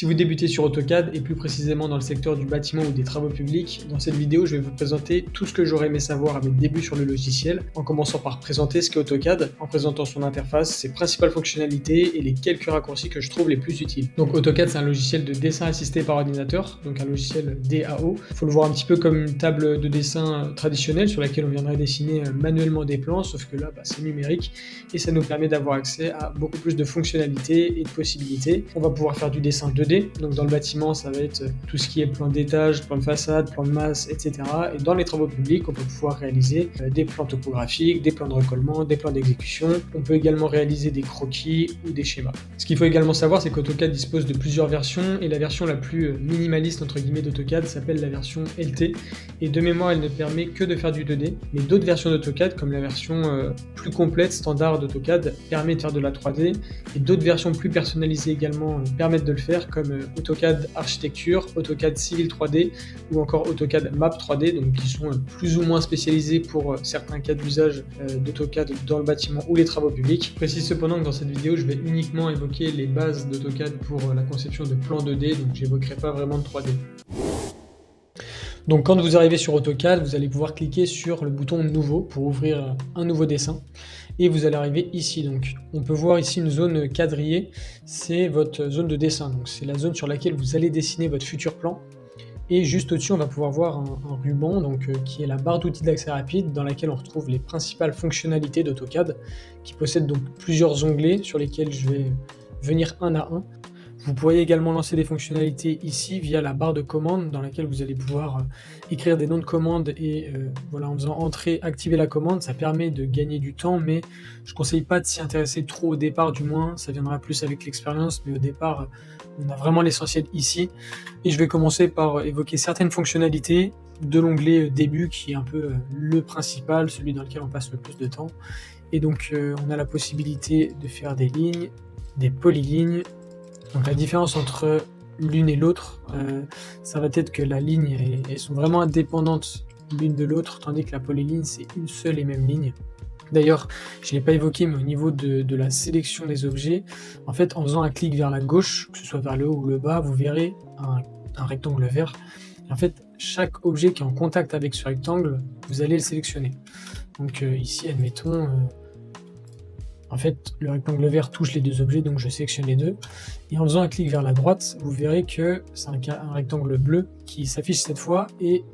Si vous débutez sur AutoCAD et plus précisément dans le secteur du bâtiment ou des travaux publics, dans cette vidéo je vais vous présenter tout ce que j'aurais aimé savoir à mes débuts sur le logiciel, en commençant par présenter ce qu'est AutoCAD, en présentant son interface, ses principales fonctionnalités et les quelques raccourcis que je trouve les plus utiles. Donc AutoCAD c'est un logiciel de dessin assisté par ordinateur, donc un logiciel DAO. Il faut le voir un petit peu comme une table de dessin traditionnelle sur laquelle on viendrait dessiner manuellement des plans, sauf que là c'est numérique et ça nous permet d'avoir accès à beaucoup plus de fonctionnalités et de possibilités. On va pouvoir faire du dessin 2D, donc dans le bâtiment ça va être tout ce qui est plan d'étage, plan de façade, plan de masse, etc. Et dans les travaux publics on peut pouvoir réaliser des plans topographiques, des plans de recollement, des plans d'exécution. On peut également réaliser des croquis ou des schémas. Ce qu'il faut également savoir c'est qu'AutoCAD dispose de plusieurs versions et la version la plus minimaliste entre guillemets d'AutoCAD s'appelle la version LT et de mémoire elle ne permet que de faire du 2D, mais d'autres versions d'AutoCAD comme la version plus complète standard d'AutoCAD permet de faire de la 3D et d'autres versions plus personnalisées également permettent de le faire comme AutoCAD Architecture, AutoCAD Civil 3D ou encore AutoCAD Map 3D, donc qui sont plus ou moins spécialisés pour certains cas d'usage d'AutoCAD dans le bâtiment ou les travaux publics. Je précise cependant que dans cette vidéo je vais uniquement évoquer les bases d'AutoCAD pour la conception de plans 2D, donc j'évoquerai pas vraiment de 3D. Donc quand vous arrivez sur AutoCAD, vous allez pouvoir cliquer sur le bouton Nouveau pour ouvrir un nouveau dessin. Et vous allez arriver ici. Donc on peut voir ici une zone quadrillée, c'est votre zone de dessin. Donc c'est la zone sur laquelle vous allez dessiner votre futur plan. Et juste au-dessus, on va pouvoir voir un ruban qui est la barre d'outils d'accès rapide dans laquelle on retrouve les principales fonctionnalités d'AutoCAD, qui possède donc plusieurs onglets sur lesquels je vais venir un à un. Vous pourriez également lancer des fonctionnalités ici via la barre de commande dans laquelle vous allez pouvoir écrire des noms de commandes et voilà, en faisant entrer, activer la commande, ça permet de gagner du temps, mais je ne conseille pas de s'y intéresser trop au départ, du moins, ça viendra plus avec l'expérience, mais au départ, on a vraiment l'essentiel ici. Et je vais commencer par évoquer certaines fonctionnalités de l'onglet début qui est un peu le principal, celui dans lequel on passe le plus de temps. Et donc on a la possibilité de faire des lignes, des polylignes. Donc la différence entre l'une et l'autre, ça va être que la ligne, elles sont vraiment indépendantes l'une de l'autre, tandis que la polyligne, c'est une seule et même ligne. D'ailleurs, je ne l'ai pas évoqué, mais au niveau de la sélection des objets, en fait, en faisant un clic vers la gauche, que ce soit vers le haut ou le bas, vous verrez un rectangle vert. Et en fait, chaque objet qui est en contact avec ce rectangle, vous allez le sélectionner. Donc ici, admettons... En fait, le rectangle vert touche les deux objets, donc je sélectionne les deux. Et en faisant un clic vers la droite, vous verrez que c'est un rectangle bleu qui s'affiche cette fois. Et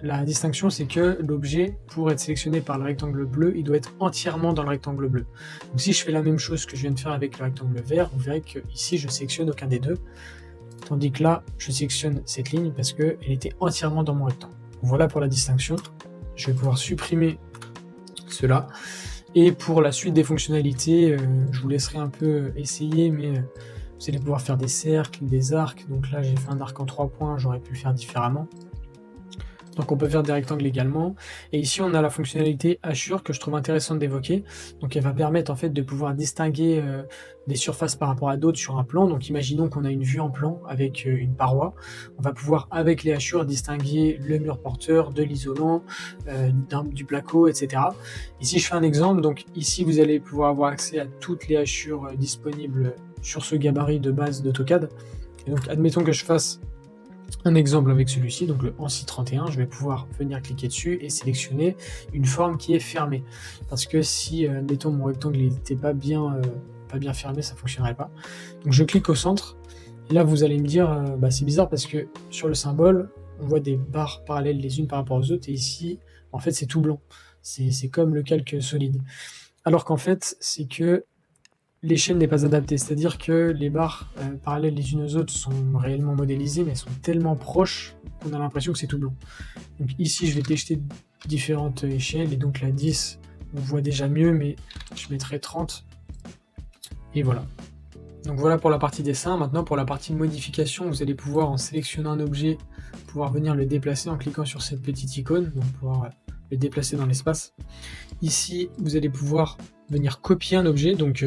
la distinction, c'est que l'objet, pour être sélectionné par le rectangle bleu, il doit être entièrement dans le rectangle bleu. Donc si je fais la même chose que je viens de faire avec le rectangle vert, vous verrez que ici, je sélectionne aucun des deux. Tandis que là, je sélectionne cette ligne parce qu'elle était entièrement dans mon rectangle. Voilà pour la distinction. Je vais pouvoir supprimer cela. Et pour la suite des fonctionnalités, je vous laisserai un peu essayer, mais vous allez pouvoir faire des cercles, des arcs. Donc là, j'ai fait un arc en 3 points, j'aurais pu le faire différemment. Donc on peut faire des rectangles également. Et ici, on a la fonctionnalité hachure que je trouve intéressante d'évoquer. Donc elle va permettre en fait de pouvoir distinguer des surfaces par rapport à d'autres sur un plan. Donc imaginons qu'on a une vue en plan avec une paroi. On va pouvoir, avec les hachures, distinguer le mur porteur, de l'isolant, du placo, etc. Ici, je fais un exemple. Donc ici, vous allez pouvoir avoir accès à toutes les hachures disponibles sur ce gabarit de base d'AutoCAD. Et donc admettons que je fasse un exemple avec celui-ci, donc le ANSI 31, je vais pouvoir venir cliquer dessus et sélectionner une forme qui est fermée. Parce que si, admettons, mon rectangle n'était pas bien fermé, ça ne fonctionnerait pas. Donc je clique au centre, et là vous allez me dire, c'est bizarre parce que sur le symbole, on voit des barres parallèles les unes par rapport aux autres, et ici, en fait, c'est tout blanc. C'est comme le calque solide. Alors qu'en fait, c'est que l'échelle n'est pas adaptée, c'est-à-dire que les barres parallèles les unes aux autres sont réellement modélisées, mais elles sont tellement proches qu'on a l'impression que c'est tout blanc. Donc ici, je vais tester différentes échelles, et donc la 10, on voit déjà mieux, mais je mettrai 30, et voilà. Donc voilà pour la partie dessin. Maintenant, pour la partie modification, vous allez pouvoir, en sélectionnant un objet, pouvoir venir le déplacer en cliquant sur cette petite icône, donc pouvoir le déplacer dans l'espace. Ici, vous allez pouvoir venir copier un objet, donc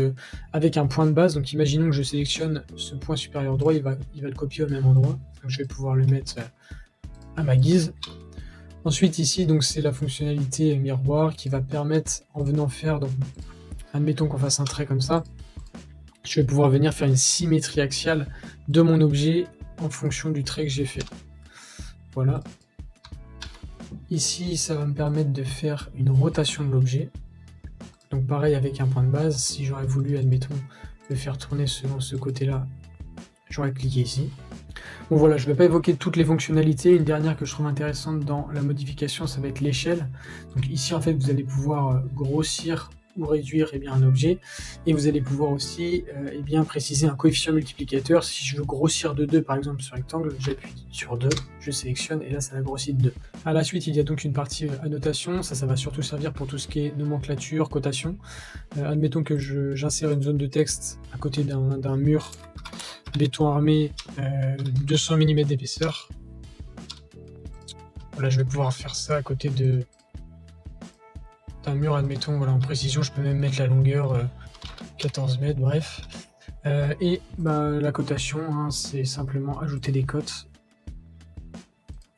avec un point de base. Donc imaginons que je sélectionne ce point supérieur droit, il va le copier au même endroit. Donc je vais pouvoir le mettre à ma guise. Ensuite ici, donc c'est la fonctionnalité miroir qui va permettre, en venant faire, donc admettons qu'on fasse un trait comme ça, je vais pouvoir venir faire une symétrie axiale de mon objet en fonction du trait que j'ai fait. Voilà. Ici, ça va me permettre de faire une rotation de l'objet. Donc pareil avec un point de base, si j'aurais voulu, admettons, le faire tourner selon ce côté-là, j'aurais cliqué ici. Bon voilà, je ne vais pas évoquer toutes les fonctionnalités. Une dernière que je trouve intéressante dans la modification, ça va être l'échelle. Donc ici, en fait, vous allez pouvoir grossir ou réduire un objet. Et vous allez pouvoir aussi préciser un coefficient multiplicateur. Si je veux grossir de 2, par exemple, sur rectangle, j'appuie sur 2, je sélectionne, et là, ça va grossir de 2. À la suite, il y a donc une partie annotation. Ça va surtout servir pour tout ce qui est nomenclature, cotation. Admettons que j'insère une zone de texte à côté d'un mur béton armé 200 mm d'épaisseur. Voilà, je vais pouvoir faire ça à côté d'un mur, admettons, voilà, en précision, je peux même mettre la longueur 14 mètres, bref. La cotation, hein, c'est simplement ajouter des cotes.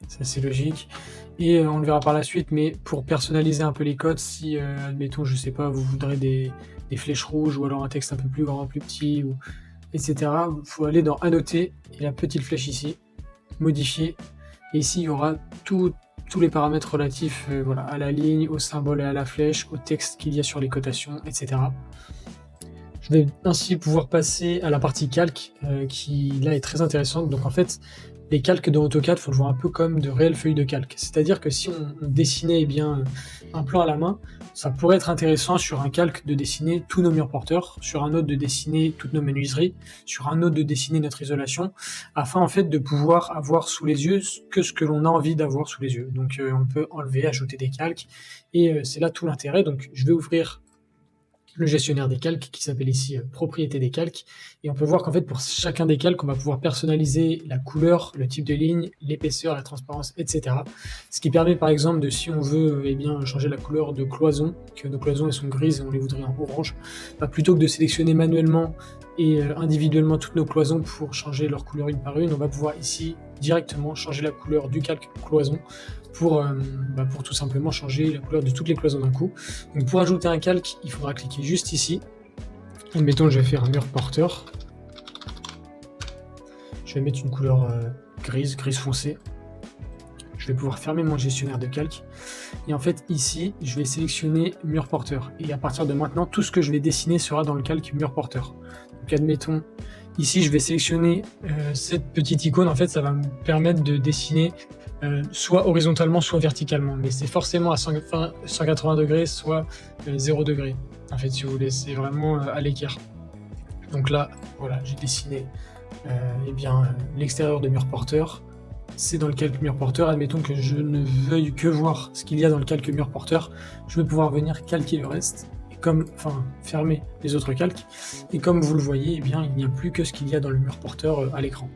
C'est assez logique. Et on le verra par la suite, mais pour personnaliser un peu les cotes, si, admettons, je sais pas, vous voudrez des flèches rouges, ou alors un texte un peu plus grand, plus petit, ou etc. Il faut aller dans Annoter, et la petite flèche ici, Modifier, et ici il y aura tous les paramètres relatifs voilà, à la ligne, au symbole et à la flèche, au texte qu'il y a sur les cotations, etc. Je vais ainsi pouvoir passer à la partie calque, qui là est très intéressante. Donc en fait, les calques dans AutoCAD, il faut le voir un peu comme de réelles feuilles de calque. C'est-à-dire que si on dessinait un plan à la main, ça pourrait être intéressant sur un calque de dessiner tous nos murs porteurs, sur un autre de dessiner toutes nos menuiseries, sur un autre de dessiner notre isolation, afin en fait de pouvoir avoir sous les yeux que ce que l'on a envie d'avoir sous les yeux. Donc on peut enlever, ajouter des calques, et c'est là tout l'intérêt. Donc je vais ouvrir le gestionnaire des calques qui s'appelle ici propriété des calques, et on peut voir qu'en fait pour chacun des calques on va pouvoir personnaliser la couleur, le type de ligne, l'épaisseur, la transparence, etc. Ce qui permet par exemple de, si on veut changer la couleur de cloison, que nos cloisons elles sont grises et on les voudrait en orange, plutôt que de sélectionner manuellement et individuellement toutes nos cloisons pour changer leur couleur une par une, on va pouvoir ici directement changer la couleur du calque cloison pour tout simplement changer la couleur de toutes les cloisons d'un coup. Donc pour ajouter un calque, il faudra cliquer juste ici. Admettons que je vais faire un mur porteur. Je vais mettre une couleur grise foncée. Je vais pouvoir fermer mon gestionnaire de calque. Et en fait ici, je vais sélectionner mur porteur. Et à partir de maintenant, tout ce que je vais dessiner sera dans le calque mur porteur. Donc admettons, ici je vais sélectionner cette petite icône. En fait, ça va me permettre de dessiner soit horizontalement, soit verticalement. Mais c'est forcément à 180 degrés, soit 0 degré. En fait, si vous voulez, c'est vraiment à l'écart. Donc là, voilà, j'ai dessiné l'extérieur de mur porteur. C'est dans le calque mur porteur. Admettons que je ne veuille que voir ce qu'il y a dans le calque mur porteur. Je vais pouvoir venir calquer le reste, fermer les autres calques. Et comme vous le voyez, il n'y a plus que ce qu'il y a dans le mur porteur à l'écran.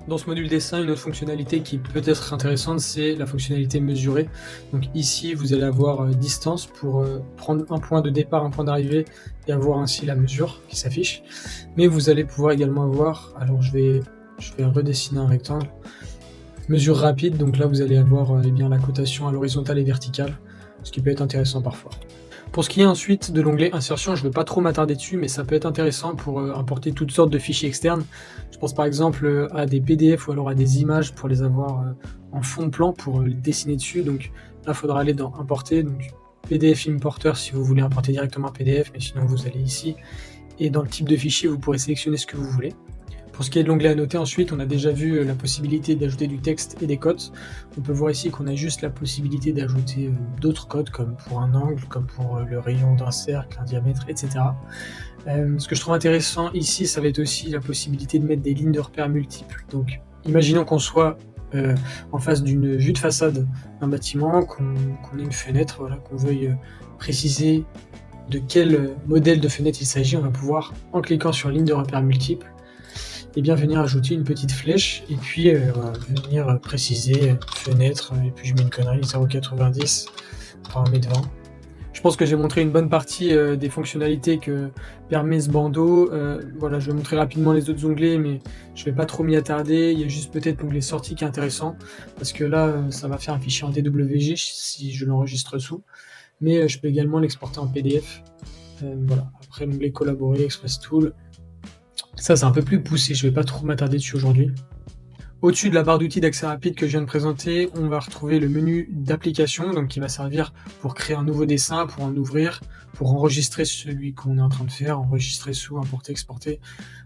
Dans ce module dessin, une autre fonctionnalité qui peut être intéressante, c'est la fonctionnalité mesurer. Donc ici, vous allez avoir distance pour prendre un point de départ, un point d'arrivée, et avoir ainsi la mesure qui s'affiche. Mais vous allez pouvoir également avoir, alors je vais redessiner un rectangle, mesure rapide. Donc là, vous allez avoir la cotation à l'horizontale et verticale, ce qui peut être intéressant parfois. Pour ce qui est ensuite de l'onglet insertion, je ne vais pas trop m'attarder dessus, mais ça peut être intéressant pour importer toutes sortes de fichiers externes. Je pense par exemple à des PDF ou alors à des images pour les avoir en fond de plan pour les dessiner dessus. Donc là, il faudra aller dans importer, donc PDF importer si vous voulez importer directement un PDF, mais sinon vous allez ici. Et dans le type de fichier, vous pourrez sélectionner ce que vous voulez. Pour ce qui est de l'onglet annoter, ensuite, on a déjà vu la possibilité d'ajouter du texte et des cotes. On peut voir ici qu'on a juste la possibilité d'ajouter d'autres codes, comme pour un angle, comme pour le rayon d'un cercle, un diamètre, etc. Ce que je trouve intéressant ici, ça va être aussi la possibilité de mettre des lignes de repères multiples. Donc, imaginons qu'on soit en face d'une vue de façade d'un bâtiment, qu'on ait une fenêtre, voilà, qu'on veuille préciser de quel modèle de fenêtre il s'agit. On va pouvoir, en cliquant sur ligne de repères multiples, venir ajouter une petite flèche et puis venir préciser fenêtre, et puis je mets une connerie, 0,90 par 1,20 m. Je pense que j'ai montré une bonne partie des fonctionnalités que permet ce bandeau. Voilà, je vais montrer rapidement les autres onglets, mais je vais pas trop m'y attarder. Il y a juste peut-être l'onglet sortie qui est intéressant, parce que là, ça va faire un fichier en DWG si je l'enregistre sous, mais je peux également l'exporter en PDF. Voilà. Après l'onglet collaborer, Express Tool, Ça, c'est un peu plus poussé, je vais pas trop m'attarder dessus aujourd'hui. Au-dessus de la barre d'outils d'accès rapide que je viens de présenter, on va retrouver le menu d'application, donc qui va servir pour créer un nouveau dessin, pour en ouvrir, pour enregistrer celui qu'on est en train de faire, enregistrer sous, importer, exporter.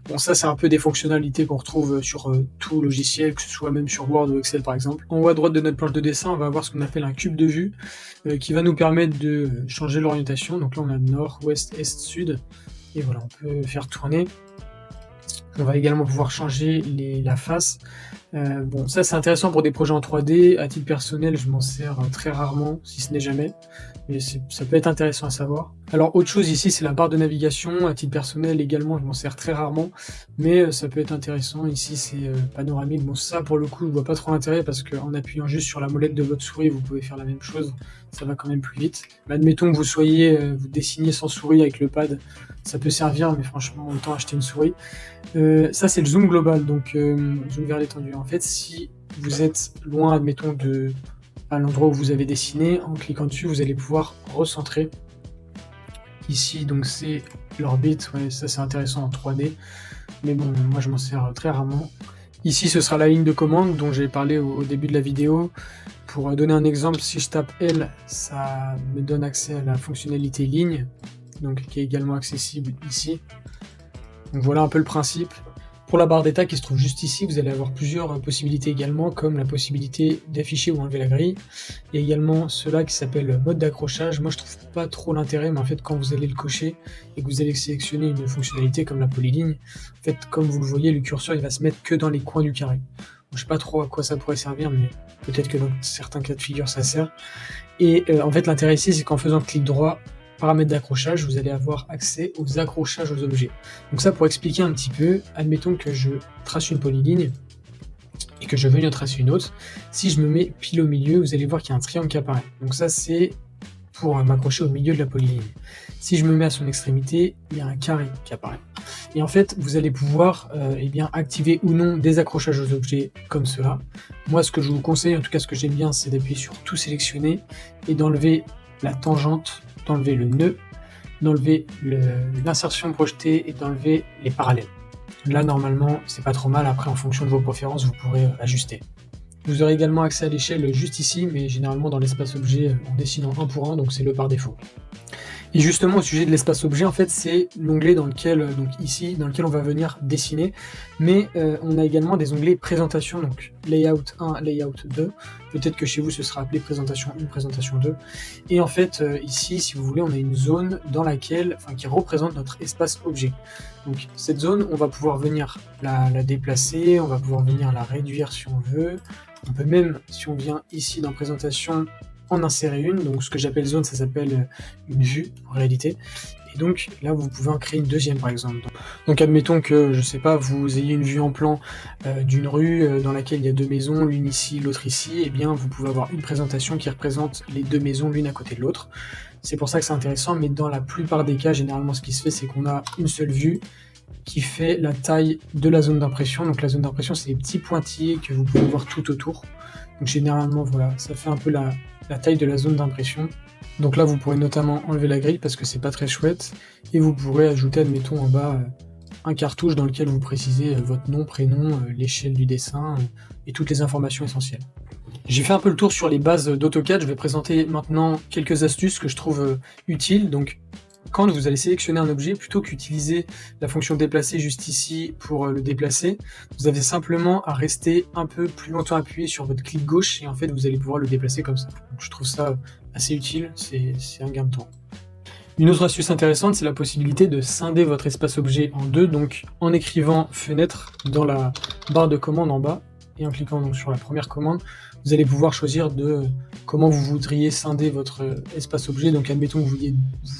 Bon, ça, c'est un peu des fonctionnalités qu'on retrouve sur tout logiciel, que ce soit même sur Word ou Excel par exemple. En haut à droite de notre planche de dessin, on va avoir ce qu'on appelle un cube de vue, qui va nous permettre de changer l'orientation. Donc là, on a nord, ouest, est, sud, et voilà, on peut faire tourner. On va également pouvoir changer la face. Bon, ça c'est intéressant pour des projets en 3D. À titre personnel, je m'en sers très rarement, si ce n'est jamais. Mais ça peut être intéressant à savoir. Alors autre chose ici, c'est la barre de navigation. À titre personnel également, je m'en sers très rarement. Mais ça peut être intéressant. Ici c'est panoramique. Bon, ça pour le coup, je vois pas trop l'intérêt parce qu'en appuyant juste sur la molette de votre souris, vous pouvez faire la même chose. Ça va quand même plus vite. Mais admettons que vous dessiniez sans souris avec le pad. Ça peut servir, mais franchement, autant acheter une souris. Ça, c'est le zoom global, donc zoom vers l'étendue. En fait, si vous êtes loin, admettons, à l'endroit où vous avez dessiné, en cliquant dessus, vous allez pouvoir recentrer. Ici, donc c'est l'orbite. Ouais, ça, c'est intéressant en 3D. Mais bon, moi, je m'en sers très rarement. Ici, ce sera la ligne de commande dont j'ai parlé au début de la vidéo. Pour donner un exemple, si je tape L, ça me donne accès à la fonctionnalité ligne, donc qui est également accessible ici. Donc voilà un peu le principe. Pour la barre d'état qui se trouve juste ici, vous allez avoir plusieurs possibilités également, comme la possibilité d'afficher ou enlever la grille. Il y a également cela qui s'appelle mode d'accrochage. Moi je trouve pas trop l'intérêt, mais en fait quand vous allez le cocher et que vous allez sélectionner une fonctionnalité comme la polyligne, en fait comme vous le voyez, le curseur il va se mettre que dans les coins du carré. Je sais pas trop à quoi ça pourrait servir, mais peut-être que dans certains cas de figure ça sert. Et en fait l'intérêt ici c'est qu'en faisant clic droit, paramètres d'accrochage, vous allez avoir accès aux accrochages aux objets. Donc ça, pour expliquer un petit peu, admettons que je trace une polyligne et que je veux en tracer une autre. Si je me mets pile au milieu, vous allez voir qu'il y a un triangle qui apparaît. Donc ça, c'est pour m'accrocher au milieu de la polyligne. Si je me mets à son extrémité, il y a un carré qui apparaît. Et en fait, vous allez pouvoir activer ou non des accrochages aux objets comme cela. Moi, ce que je vous conseille, en tout cas ce que j'aime bien, c'est d'appuyer sur tout sélectionner et d'enlever la tangente, d'enlever le nœud, d'enlever l'insertion projetée et d'enlever les parallèles. Là, normalement, c'est pas trop mal. Après, en fonction de vos préférences, vous pourrez ajuster. Vous aurez également accès à l'échelle juste ici, mais généralement dans l'espace objet, on dessine en 1 pour 1, donc c'est le par défaut. Et justement, au sujet de l'espace objet, en fait, c'est l'onglet dans lequel, donc ici, dans lequel on va venir dessiner, mais on a également des onglets présentation, donc layout 1, layout 2. Peut-être que chez vous, ce sera appelé présentation 1, présentation 2. Et en fait, ici, si vous voulez, on a une zone dans laquelle, qui représente notre espace objet. Donc cette zone, on va pouvoir venir la déplacer, on va pouvoir venir la réduire si on veut. On peut même, si on vient ici dans présentation, en insérer une, donc ce que j'appelle zone, ça s'appelle une vue en réalité, et donc là vous pouvez en créer une deuxième par exemple. Donc admettons que, je sais pas, vous ayez une vue en plan d'une rue dans laquelle il y a 2 maisons, l'une ici, l'autre ici, et bien vous pouvez avoir une présentation qui représente les 2 maisons l'une à côté de l'autre. C'est pour ça que c'est intéressant, mais dans la plupart des cas, généralement ce qui se fait, c'est qu'on a une seule vue qui fait la taille de la zone d'impression. Donc la zone d'impression, c'est les petits pointillés que vous pouvez voir tout autour. Donc généralement, voilà, ça fait un peu la taille de la zone d'impression. Donc là, vous pourrez notamment enlever la grille parce que c'est pas très chouette. Et vous pourrez ajouter, admettons, en bas, un cartouche dans lequel vous précisez votre nom, prénom, l'échelle du dessin et toutes les informations essentielles. J'ai fait un peu le tour sur les bases d'AutoCAD. Je vais présenter maintenant quelques astuces que je trouve utiles. Donc, quand vous allez sélectionner un objet, plutôt qu'utiliser la fonction déplacer juste ici pour le déplacer, vous avez simplement à rester un peu plus longtemps appuyé sur votre clic gauche et en fait vous allez pouvoir le déplacer comme ça. Donc, je trouve ça assez utile, c'est un gain de temps. Une autre astuce intéressante, c'est la possibilité de scinder votre espace objet en deux, donc en écrivant fenêtre dans la barre de commande en bas et en cliquant donc sur la première commande, vous allez pouvoir choisir comment vous voudriez scinder votre espace objet. Donc admettons que vous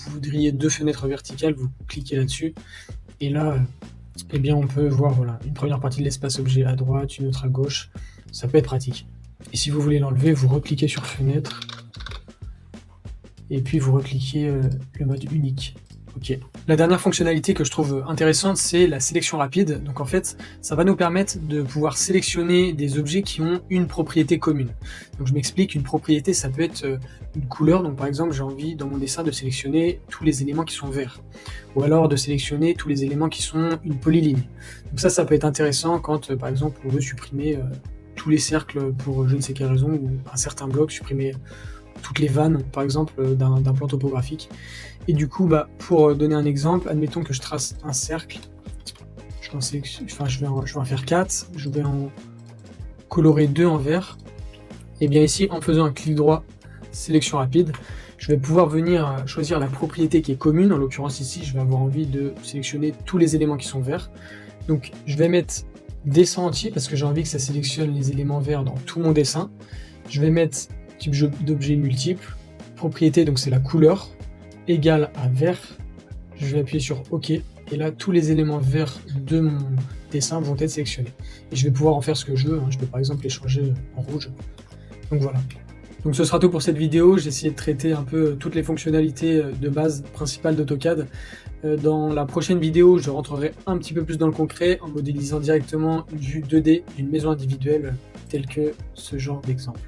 voudriez 2 fenêtres verticales, vous cliquez là-dessus et là eh bien on peut voir voilà, une première partie de l'espace objet à droite, une autre à gauche, ça peut être pratique. Et si vous voulez l'enlever, vous recliquez sur fenêtre et puis vous recliquez le mode unique. Ok. La dernière fonctionnalité que je trouve intéressante, c'est la sélection rapide. Donc en fait, ça va nous permettre de pouvoir sélectionner des objets qui ont une propriété commune. Donc je m'explique, une propriété, ça peut être une couleur. Donc par exemple, j'ai envie dans mon dessin de sélectionner tous les éléments qui sont verts. Ou alors de sélectionner tous les éléments qui sont une polyligne. Donc ça peut être intéressant quand par exemple on veut supprimer tous les cercles pour je ne sais quelle raison, ou un certain bloc, supprimer toutes les vannes, par exemple, d'un plan topographique. Et du coup, pour donner un exemple, admettons que je trace un cercle. Je vais en faire 4, je vais en colorer 2 en vert. Et bien ici, en faisant un clic droit, sélection rapide, je vais pouvoir venir choisir la propriété qui est commune. En l'occurrence ici, je vais avoir envie de sélectionner tous les éléments qui sont verts. Donc je vais mettre dessin entier parce que j'ai envie que ça sélectionne les éléments verts dans tout mon dessin. Je vais mettre type d'objet multiple, propriété, donc c'est la couleur, égale à vert. Je vais appuyer sur OK, et là tous les éléments verts de mon dessin vont être sélectionnés. Et je vais pouvoir en faire ce que je veux, je peux par exemple les changer en rouge. Donc voilà. Donc ce sera tout pour cette vidéo, j'ai essayé de traiter un peu toutes les fonctionnalités de base principales d'AutoCAD. Dans la prochaine vidéo, je rentrerai un petit peu plus dans le concret en modélisant directement une vue 2D d'une maison individuelle, telle que ce genre d'exemple.